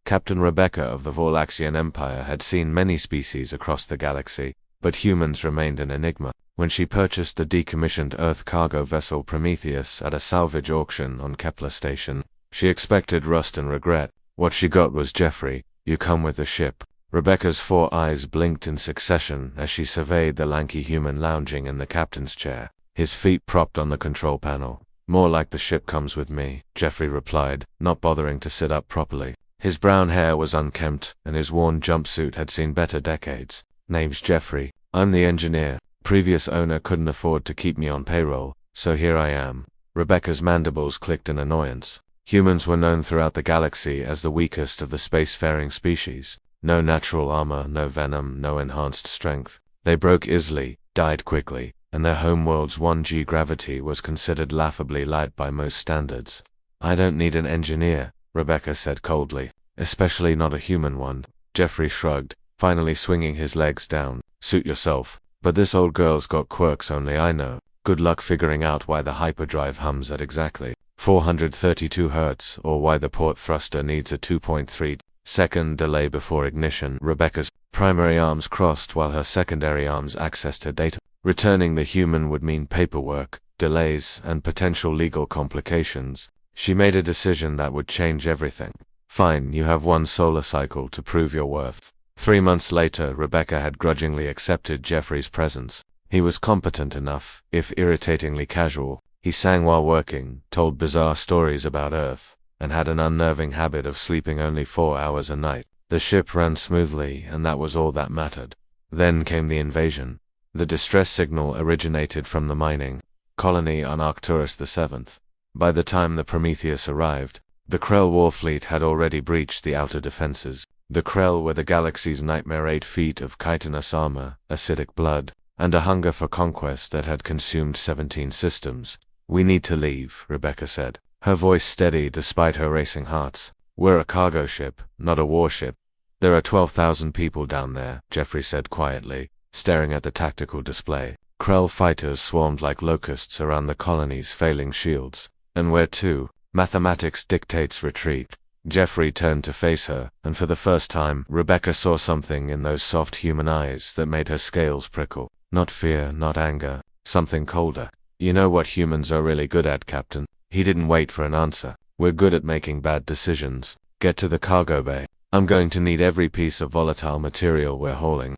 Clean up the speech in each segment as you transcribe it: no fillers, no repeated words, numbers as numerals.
Captain Rebecca of the Vorlaxian Empire had seen many species across the galaxy, but humans remained an enigma. When she purchased the decommissioned Earth cargo vessel Prometheus at a salvage auction on Kepler Station, she expected rust and regret. What she got was Jeffrey. "You come with the ship." Rebecca's 4 eyes blinked in succession as she surveyed the lanky human lounging in the captain's chair, his feet propped on the control panel. "More like the ship comes with me," Jeffrey replied, not bothering to sit up properly. His brown hair was unkempt, and his worn jumpsuit had seen better decades. "Name's Jeffrey. I'm the engineer. Previous owner couldn't afford to keep me on payroll, so here I am." Rebecca's mandibles clicked in annoyance. Humans were known throughout the galaxy as the weakest of the spacefaring species. No natural armor, no venom, no enhanced strength. They broke easily, died quickly, and their homeworld's 1G gravity was considered laughably light by most standards. "I don't need an engineer," Rebecca said coldly. "Especially not a human one." Jeffrey shrugged, finally swinging his legs down. "Suit yourself. But this old girl's got quirks only I know. Good luck figuring out why the hyperdrive hums at exactly 432 Hz, or why the port thruster needs a 2.3-second delay before ignition." Rebecca's primary arms crossed while her secondary arms accessed her data. Returning the human would mean paperwork, delays, and potential legal complications. She made a decision that would change everything. "Fine, you have 1 solar cycle to prove your worth." 3 months later, Rebecca had grudgingly accepted Jeffrey's presence. He was competent enough, if irritatingly casual. He sang while working, told bizarre stories about Earth, and had an unnerving habit of sleeping only 4 hours a night. The ship ran smoothly, and that was all that mattered. Then came the invasion. The distress signal originated from the mining colony on Arcturus VII. By the time the Prometheus arrived, the Krell war fleet had already breached the outer defenses. The Krell were the galaxy's nightmare. 8 feet of chitinous armor, acidic blood, and a hunger for conquest that had consumed 17 systems. "We need to leave," Rebecca said, her voice steady despite her racing hearts. "We're a cargo ship, not a warship." "There are 12,000 people down there," Jeffrey said quietly, staring at the tactical display. Krell fighters swarmed like locusts around the colony's failing shields. "And where to?" "Mathematics dictates retreat." Jeffrey turned to face her, and for the first time, Rebecca saw something in those soft human eyes that made her scales prickle. Not fear, not anger, something colder. "You know what humans are really good at, Captain?" He didn't wait for an answer. "We're good at making bad decisions. Get to the cargo bay. I'm going to need every piece of volatile material we're hauling."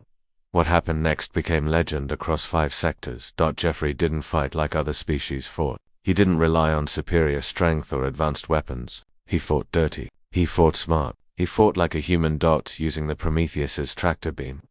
What happened next became legend across 5 sectors. Jeffrey didn't fight like other species fought. He didn't rely on superior strength or advanced weapons. He fought dirty. He fought smart. He fought like a human, using the Prometheus's tractor beam.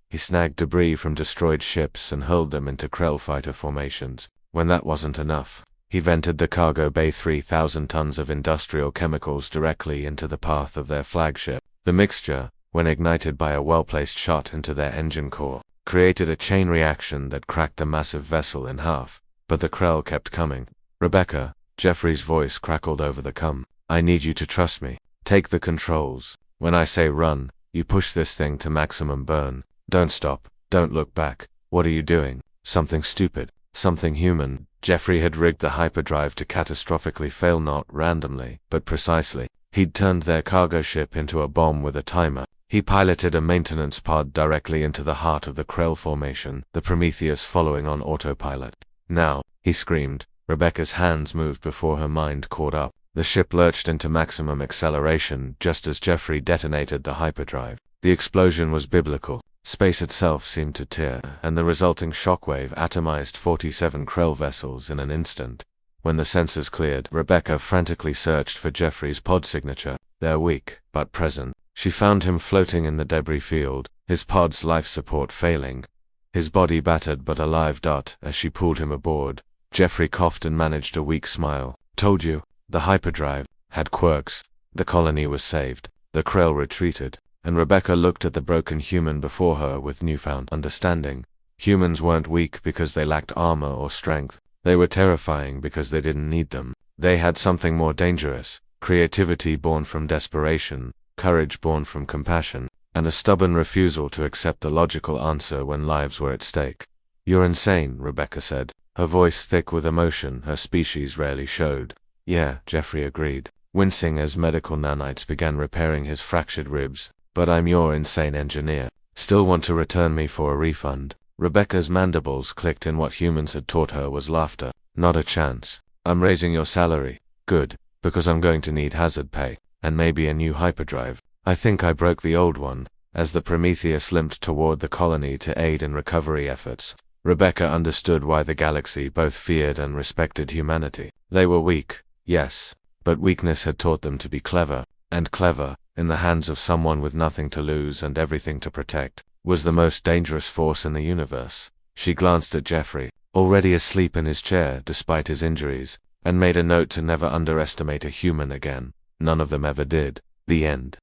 He snagged debris from destroyed ships and hurled them into Krell fighter formations. When that wasn't enough, he vented the cargo bay 3,000 tons of industrial chemicals directly into the path of their flagship. The mixture, when ignited by a well-placed shot into their engine core, created a chain reaction that cracked the massive vessel in half. But the Krell kept coming. "Rebecca," Jeffrey's voice crackled over the cum, "I need you to trust me. Take the controls. When I say run, you push this thing to maximum burn. Don't stop. Don't look back." "What are you doing?" "Something stupid. Something human." Jeffrey had rigged the hyperdrive to catastrophically fail, not randomly, but precisely. He'd turned their cargo ship into a bomb with a timer. He piloted a maintenance pod directly into the heart of the Krell formation, the Prometheus following on autopilot. "Now," he screamed. Rebecca's hands moved before her mind caught up. The ship lurched into maximum acceleration just as Jeffrey detonated the hyperdrive. The explosion was biblical. Space itself seemed to tear, and the resulting shockwave atomized 47 Krell vessels in an instant. When the sensors cleared, Rebecca frantically searched for Jeffrey's pod signature. They're weak, but present. She found him floating in the debris field, his pod's life support failing. His body battered but alive. As she pulled him aboard, Jeffrey coughed and managed a weak smile. "Told you. The hyperdrive had quirks." The colony was saved. The Krell retreated, and Rebecca looked at the broken human before her with newfound understanding. Humans weren't weak because they lacked armor or strength. They were terrifying because they didn't need them. They had something more dangerous: creativity born from desperation, courage born from compassion, and a stubborn refusal to accept the logical answer when lives were at stake. "You're insane," Rebecca said, her voice thick with emotion her species rarely showed. "Yeah," Jeffrey agreed. wincing as medical nanites began repairing his fractured ribs. "But I'm your insane engineer. Still want to return me for a refund?" Rebecca's mandibles clicked in what humans had taught her was laughter. "Not a chance. I'm raising your salary." "Good, because I'm going to need hazard pay, and maybe a new hyperdrive. I think I broke the old one." As the Prometheus limped toward the colony to aid in recovery efforts, Rebecca understood why the galaxy both feared and respected humanity. They were weak, yes, but weakness had taught them to be clever, and clever, in the hands of someone with nothing to lose and everything to protect, was the most dangerous force in the universe. She glanced at Jeffrey, already asleep in his chair despite his injuries, and made a note to never underestimate a human again. None of them ever did. The end.